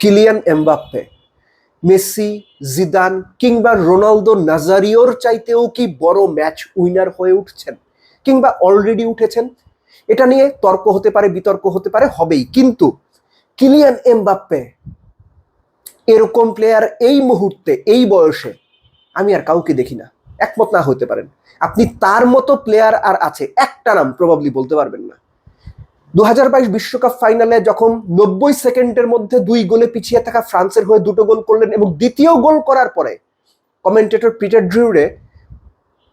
Kylian Mbappe Messi, Zidane কিংবা Ronaldo নাজারিওর চাইতেও কি বড় ম্যাচ উইনার হয়ে উঠছেন কিংবা অলরেডি উঠেছেন? এটা নিয়ে তর্ক হতে পারে, বিতর্ক হতে পারে, হবেই। কিন্তু কিলিয়ান এমবাপ্পে এরকম প্লেয়ার এই মুহূর্তে, এই বয়সে আমি আর কাউকে দেখি না। একমত না হতে পারেন। আপনি তার মতো প্লেয়ার আর আছে একটা নাম প্রবাবলি বলতে পারবেন না। 2022 বিশ্বকাপ ফাইনালে যখন 90 সেকেন্ডের মধ্যে 2 গোলে পিছিয়ে থাকা ফ্রান্সের হয়ে 2টো গোল করলেন এবং দ্বিতীয় গোল করার পরে কমেন্টেটর পিটার ড্রিউরে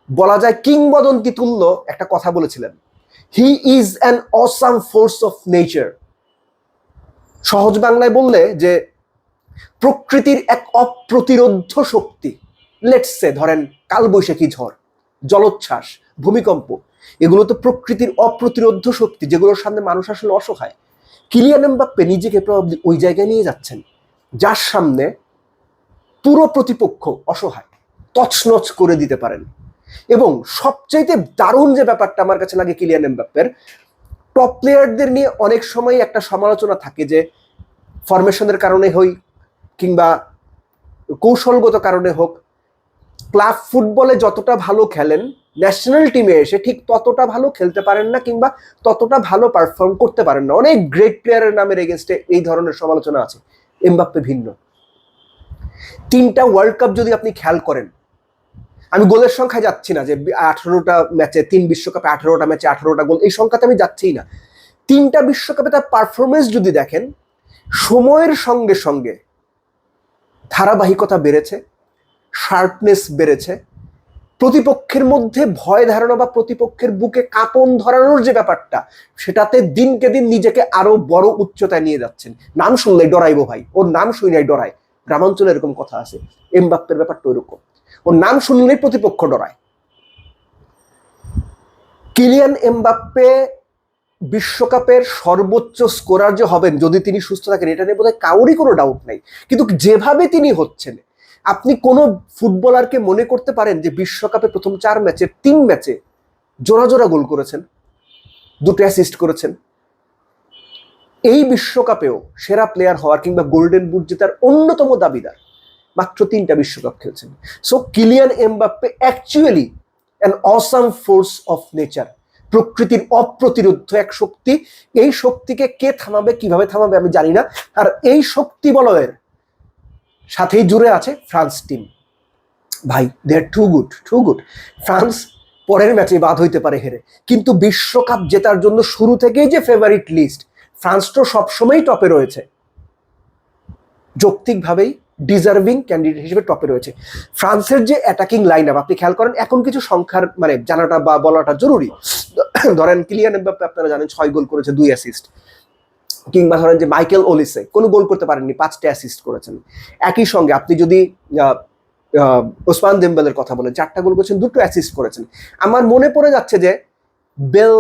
বলা যায় কিংবদন্তি তুল্য একটা কথা বলেছিলেন, he is an awesome force of nature. সহজ বাংলায় বললে যে প্রকৃতির এক অপ্রতিরোধ্য শক্তি। লেটস সে ধরেন কালবৈশাখী ঝড়, জলোচ্ছ্বাস, ভূমিকম্প, এগুলো তো প্রকৃতির অপ্রতিরোধ্য শক্তি, যেগুলোর সামনে মানুষ আসলে অসহায়। কিলিয়ান এমবাপ্পে নিজেকে প্রবাবলি ওই জায়গায় নিয়ে যাচ্ছেন যার সামনে পুরো প্রতিপক্ষ অসহায়, তছনছ করে দিতে পারেন। এবং সবচাইতে দারুণ যে ব্যাপারটা আমার কাছে লাগে কিলিয়ান এমবাপ্পের, টপ প্লেয়ারদের নিয়ে অনেক সময় একটা সমালোচনা থাকে যে ফরমেশনের কারণে হোক কিংবা কৌশলগত কারণে হোক, ক্লাব ফুটবলে যতটা ভালো খেলেন ন্যাশনাল টিমে এসে ঠিক ততটা ভালো খেলতে পারেন না কিংবা ততটা ভালো পারফর্ম করতে পারেন না। অনেক গ্রেট প্লেয়ারের নামের এগেনস্টে এই ধরনের সমালোচনা আছে। এমবাপ্পে ভিন্ন। 3টা ওয়ার্ল্ড কাপ যদি আপনি খেয়াল করেন, আমি গোলের সংখ্যায় যাচ্ছি না যে 18টা ম্যাচে 3 বিশ্বকাপে 18টা ম্যাচে 18টা গোল, এই সংখ্যাতে আমি যাচ্ছিই না। 3টা বিশ্বকাপে তার পারফরমেন্স যদি দেখেন, সময়ের সঙ্গে সঙ্গে ধারাবাহিকতা বেড়েছে, শার্পনেস বেড়েছে, প্রতিপক্ষের মধ্যে ভয় ধারণা বা প্রতিপক্ষের বুকে কাঁপন ধরানোর যে ব্যাপারটা, সেটাতে দিনকে দিন নিজেকে আরো বড় উচ্চতায় নিয়ে যাচ্ছেন। নাম শুনলেই ডরাইবো ভাই, ওর নাম শুনলেই ডরায়। গ্রামাঞ্চলে এরকম কথা আছে। এমবাপ্পের ব্যাপারটা ওইরকম, ওর নাম শুনলেই প্রতিপক্ষ ডরায়। কিলিয়ান এমবাপ্পে বিশ্বকাপের সর্বোচ্চ স্কোরার যে হবেন যদি তিনি সুস্থ থাকেন, এটা নিয়ে বোধহয় কারোরই কোনো ডাউট নাই। কিন্তু যেভাবে তিনি হচ্ছেন, আপনি কোনো ফুটবলারকে মনে করতে পারেন যে বিশ্বকাপে প্রথম 4 ম্যাচে 3 ম্যাচে জোড়া জোড়া গোল করেছেন, 2টো অ্যাসিস্ট করেছেন, এই বিশ্বকাপেও সেরা প্লেয়ার হওয়ার কিংবা গোল্ডেন বুট জেতার অন্যতম দাবিদার, মাত্র 3টা বিশ্বকাপ খেলছেন। So Kylian Mbappe actually an awesome force of nature, প্রকৃতির অপ্রতিরোধ্য এক শক্তি। এই শক্তিকে কে থামাবে, কিভাবে থামাবে আমি জানি না। আর এই শক্তি বলয়ের সাথেই জুড়ে আছে ফ্রান্স টিম। ভাই, they are too good, too good. France পরের ম্যাচে বাদ হইতে পারে হেরে, কিন্তু বিশ্বকাপ জেতার জন্য শুরু থেকেই যে ফেভারিট লিস্ট, ফ্রান্স তো সবসময়ই টপে রয়েছে, যৌক্তিকভাবেই ডিজার্ভিং ক্যান্ডিডেট হিসেবে টপে রয়েছে। ফ্রান্সের যে অ্যাটাকিং লাইন আপ আপনি খেয়াল করেন, এখন কিছু সংখ্যার মানে জানাটা বা বলাটা জরুরি। ধরেন কিলিয়ান এমবাপ্পে আপনারা জানেন 6 গোল করেছে, 2 অ্যাসিস্ট। কিংবা ধরেন যে মাইকেল ওলিসে কোনো গোল করতে পারেননি, 5টা অ্যাসিস্ট করেছেন। একই সঙ্গে আপনি যদি ওসমান দেমবেলের কথা বলেন, 4টা গোল করেছেন, 2টো অ্যাসিস্ট করেছেন। আমার মনে পড়ে যাচ্ছে যে বেল,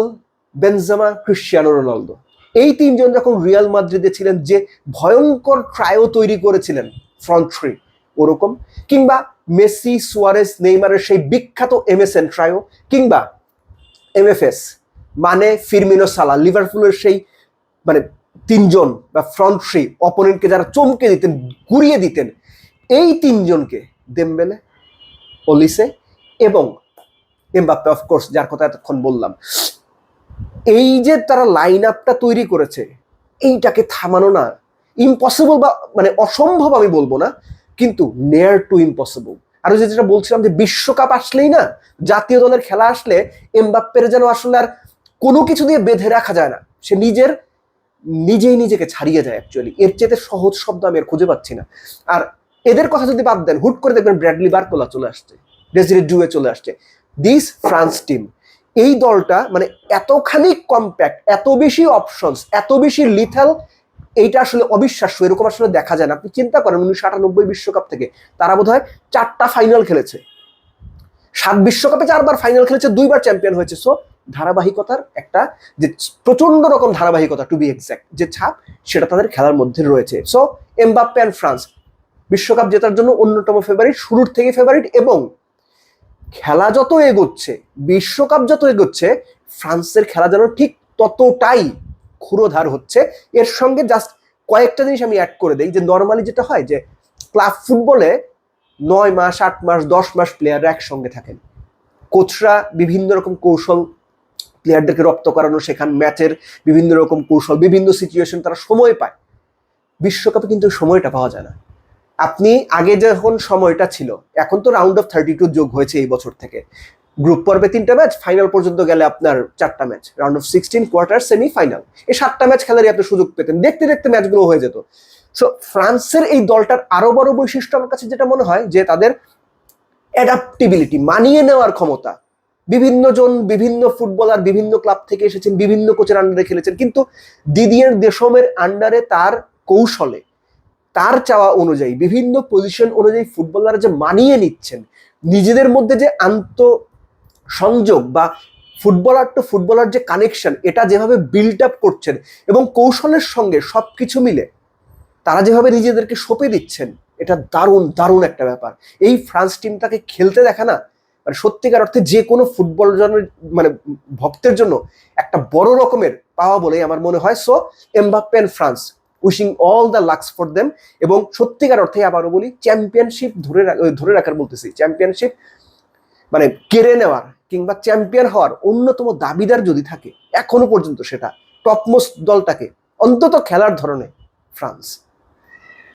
বেনজেমা, ক্রিশ্চিয়ানো রোনালদো, এই 3জন যখন রিয়াল মাদ্রিদে ছিলেন যে ভয়ঙ্কর ট্রায়ো তৈরি করেছিলেন ফ্রন্ট থ্রি, ওরকম। কিংবা মেসি, সুয়ারেস, নেইমারের সেই বিখ্যাত এমএসএন ট্রায়ো, কিংবা এমএফএস মানে ফিরমিনো, সালা, লিভারপুলের সেই মানে 3জন বা ফ্রন্ট থ্রি অপোনেন্টকে যারা চমকে দিতেন, ঘুরিয়ে দিতেন, এই 3জনকে দেমবেলে, ওলিসে এবং এমবাপ্পে অফকোর্স যার কথা এতক্ষণ বললাম, এই যে তারা লাইন আপটা তৈরি করেছে, এইটাকে থামানো না ইম্পসিবল, বা মানে অসম্ভব আমি বলবো না, কিন্তু নেয়ার টু ইম্পসিবল। আর যেটা বলছিলাম যে বিশ্বকাপ আসলেই না, জাতীয় দলের খেলা আসলে এমবাপ্পের যেন আসলে আর কোনো কিছু দিয়ে বেঁধে রাখা যায় না, সে নিজেই নিজেকে ছাড়িয়ে যায়। অ্যাকচুয়ালি এর চেয়ে সহজ শব্দ আমি আর খুঁজে পাচ্ছি না। আর এদের কথা যদি বাদ দেন, হুট করে দেখবেন ব্র্যাডলি বারকোলা চলে আসছে, ডেজিরে ডুয়ে চলে আসছে। দিস ফ্রান্স টিম, এই দলটা মানে এতখানি কম্প্যাক্ট, এত বেশি অপশনস, এত বেশি লিথাল, এইটা আসলে অবিশ্বাস্য। এরকম আসলে দেখা যায় না। আপনি চিন্তা করেন 1998 বিশ্বকাপ থেকে তারা বোধহয় 4টা ফাইনাল খেলেছে, 7 বিশ্বকাপে 4বার ফাইনাল খেলেছে, 2বার চ্যাম্পিয়ন হয়েছে। সো ধারাবাহিকতার একটা যে প্রচন্ড রকম ধারাবাহিকতা, টু বি এক্সাক্ট, যে ছাপ, সেটা তাদের খেলার মধ্যে রয়েছে। সো এমবাপ্পে অ্যান্ড ফ্রান্স বিশ্বকাপ জেতার জন্য অন্যতম ফেভারিট, শুরুর থেকে ফেভারিট। এবং খেলা যত এগোচ্ছে, বিশ্বকাপ যত এগোচ্ছে, ফ্রান্সের খেলা যেন ঠিক ততটাই ক্ষুরোধার হচ্ছে। এর সঙ্গে জাস্ট কয়েকটা জিনিস আমি অ্যাড করে দিই, যে নর্মালি যেটা হয় যে ক্লাব ফুটবলে 9 মাস 8 মাস 10 মাস প্লেয়াররা একসঙ্গে থাকেন, কোচরা বিভিন্ন রকম কৌশল প্লেয়ারদেরকে রপ্ত করানো, সেখান ম্যাচের বিভিন্ন রকম কৌশল, বিভিন্ন সিচুয়েশন তারা সময় পায়। বিশ্বকাপে কিন্তু সময়টা পাওয়া যায় না। আপনি আগে যখন সময়টা ছিল, এখন তো রাউন্ড অফ 32 যোগ হয়েছে এই বছর থেকে, গ্রুপ পর্বে 3টা ম্যাচ, ফাইনাল পর্যন্ত গেলে আপনার 4টা match, round of 16, quarter, semi, final, এই 7টা ম্যাচ খেলারই আপনি সুযোগ পেতেন, দেখতে দেখতে ম্যাচগুলো হয়ে যেত। সো ফ্রান্সের এই দলটার আরো বড় বৈশিষ্ট্য আমার কাছে যেটা মনে হয়, যে তাদের অ্যাডাপ্টিবিলিটি, মানিয়ে নেওয়ার ক্ষমতা। বিভিন্ন জন, বিভিন্ন ফুটবলার বিভিন্ন ক্লাব থেকে এসেছেন, বিভিন্ন কোচের আন্ডারে খেলেছেন, কিন্তু দিদিয়ের দেশমের আন্ডারে তার কৌশলে, তার চাওয়া অনুযায়ী, বিভিন্ন পজিশন অনুযায়ী ফুটবলাররা যে মানিয়ে নিচ্ছেন, নিজেদের মধ্যে যে সংযোগ বা ফুটবলার টু ফুটবলার যে কানেকশন, এটা যেভাবে বিল্ড আপ করছেন এবং কৌশলের সঙ্গে সবকিছু মিলে তারা যেভাবে নিজেদেরকে সঁপে দিচ্ছেন, এটা দারুণ দারুণ একটা ব্যাপার। এই ফ্রান্স টিমটাকে খেলতে দেখা না, মানে সত্যিকার অর্থে যে কোনো ফুটবল মানে ভক্তের জন্য একটা বড় রকমের পাওয়া বলেই আমার মনে হয়। So Mbappe and France, wishing all the lucks for them. এবং সত্যিকার অর্থে আবারও বলি, চ্যাম্পিয়নশিপ ধরে রাখার বলতেছি, চ্যাম্পিয়নশিপ মানে কেড়ে নেওয়ার কিংবা চ্যাম্পিয়ন হওয়ার অন্যতম দাবিদার যদি থাকে এখনো পর্যন্ত, সেটা টপমোস্ট দলটাকে অন্তত খেলার ধরনে ফ্রান্স।